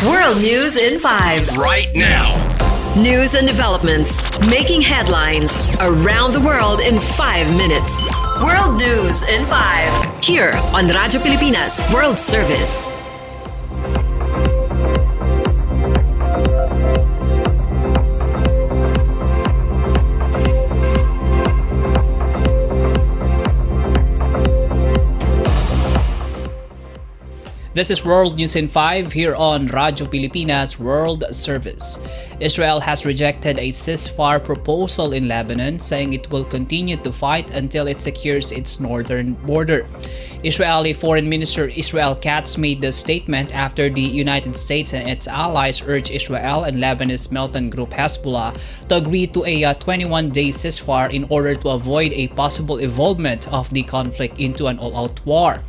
World News in 5. Right now. News and developments making headlines around the world in 5 minutes. World News in 5. Here on Radyo Pilipinas World Service. This is World News in 5 here on Radyo Pilipinas World Service. Israel has rejected a ceasefire proposal in Lebanon, saying it will continue to fight until it secures its northern border. Israeli Foreign Minister Israel Katz made the statement after the United States and its allies urged Israel and Lebanon's militant group Hezbollah to agree to a 21-day ceasefire in order to avoid a possible evolvement of the conflict into an all-out war.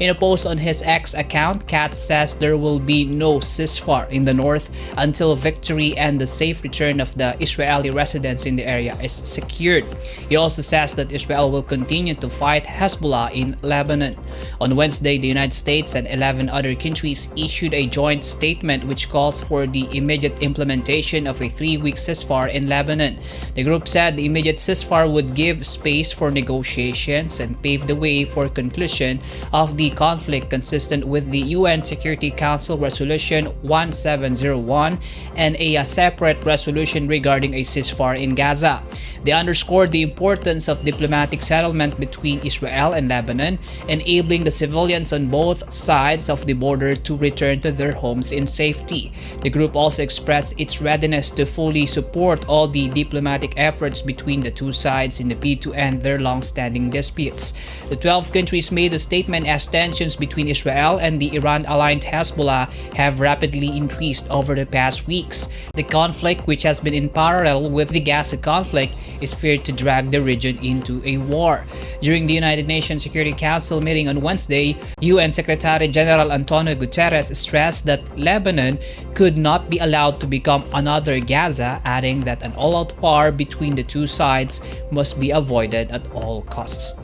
In a post on his X account, Katz says there will be no ceasefire in the north until victory and the safe return of the Israeli residents in the area is secured. He also says that Israel will continue to fight Hezbollah in Lebanon. On Wednesday, the United States and 11 other countries issued a joint statement which calls for the immediate implementation of a 3-week ceasefire in Lebanon. The group said the immediate ceasefire would give space for negotiations and pave the way for conclusion of the conflict consistent with the UN Security Council Resolution 1701 and a separate resolution regarding a ceasefire in Gaza. They underscored the importance of diplomatic settlement between Israel and Lebanon, enabling the civilians on both sides of the border to return to their homes in safety. The group also expressed its readiness to fully support all the diplomatic efforts between the two sides in the bid to end their long-standing disputes. The 12 countries made a statement as tensions between Israel and the Iran-aligned Hezbollah have rapidly increased over the past weeks. The conflict, which has been in parallel with the Gaza conflict, is feared to drag the region into a war. During the United Nations Security Council meeting on Wednesday, UN Secretary General Antonio Guterres stressed that Lebanon could not be allowed to become another Gaza, adding that an all-out war between the two sides must be avoided at all costs.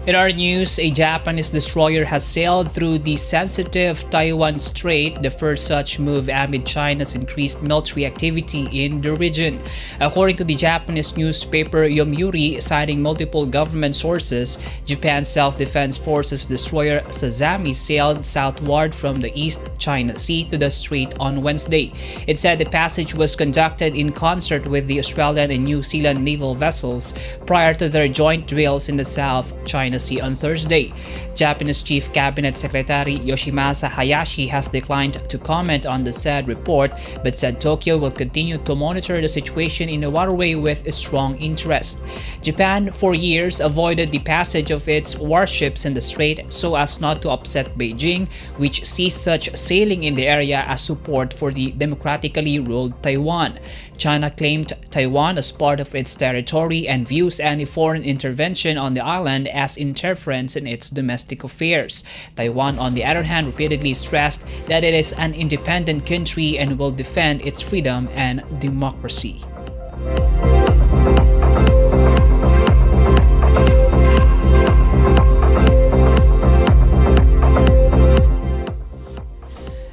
In our news, a Japanese destroyer has sailed through the sensitive Taiwan Strait, the first such move amid China's increased military activity in the region. According to the Japanese newspaper Yomiuri, citing multiple government sources, Japan's Self-Defense Forces destroyer Sazami sailed southward from the East China Sea to the strait on Wednesday. It said the passage was conducted in concert with the Australian and New Zealand naval vessels prior to their joint drills in the South China Sea on Thursday. Japanese Chief Cabinet Secretary Yoshimasa Hayashi has declined to comment on the said report, but said Tokyo will continue to monitor the situation in the waterway with a strong interest. Japan, for years, avoided the passage of its warships in the strait so as not to upset Beijing, which sees such sailing in the area as support for the democratically ruled Taiwan. China claimed Taiwan as part of its territory and views any foreign intervention on the island as interference in its domestic affairs. Taiwan, on the other hand, repeatedly stressed that it is an independent country and will defend its freedom and democracy.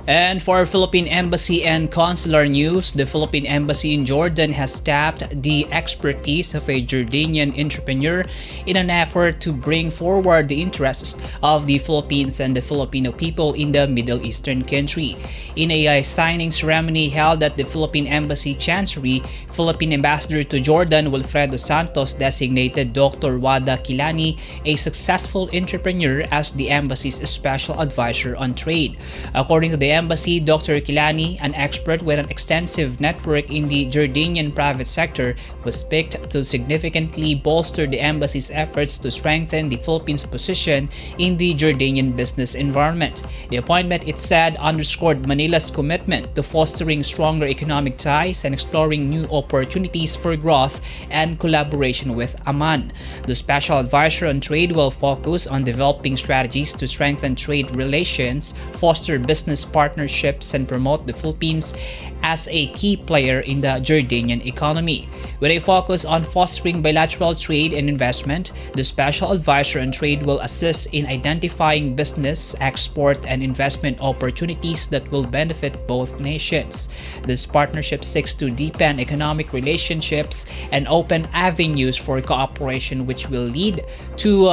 And for Philippine Embassy and Consular news, the Philippine Embassy in Jordan has tapped the expertise of a Jordanian entrepreneur in an effort to bring forward the interests of the Philippines and the Filipino people in the Middle Eastern country. In a signing ceremony held at the Philippine Embassy Chancery, Philippine Ambassador to Jordan Wilfredo Santos designated Dr. Wada Kilani a successful entrepreneur as the embassy's special advisor on trade. According to the embassy, Dr. Kilani, an expert with an extensive network in the Jordanian private sector, was picked to significantly bolster the embassy's efforts to strengthen the Philippines' position in the Jordanian business environment. The appointment, it said, underscored Manila's commitment to fostering stronger economic ties and exploring new opportunities for growth and collaboration with Amman. The special advisor on trade will focus on developing strategies to strengthen trade relations, foster business partnerships, partnerships and promote the Philippines as a key player in the Jordanian economy. With a focus on fostering bilateral trade and investment, the Special Advisor on Trade will assist in identifying business, export, and investment opportunities that will benefit both nations. This partnership seeks to deepen economic relationships and open avenues for cooperation which will lead to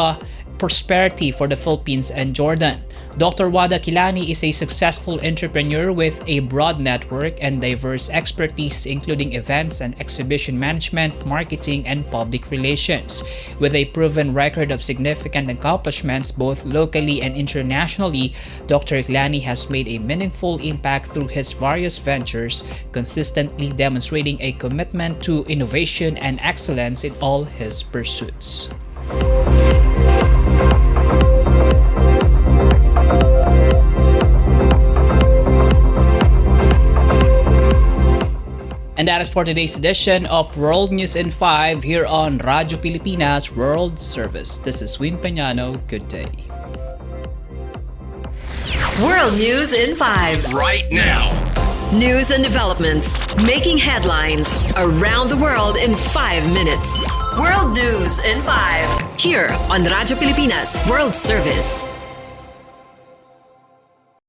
prosperity for the Philippines and Jordan. Dr. Wada Kilani is a successful entrepreneur with a broad network and diverse expertise including events and exhibition management, marketing, and public relations. With a proven record of significant accomplishments both locally and internationally, Dr. Kilani has made a meaningful impact through his various ventures, consistently demonstrating a commitment to innovation and excellence in all his pursuits. And that is for today's edition of World News in 5 here on Radyo Pilipinas World Service. This is Peñano. Good day. World News in 5. Right now. News and developments making headlines around the world in 5 minutes. World News in 5 here on Radyo Pilipinas World Service.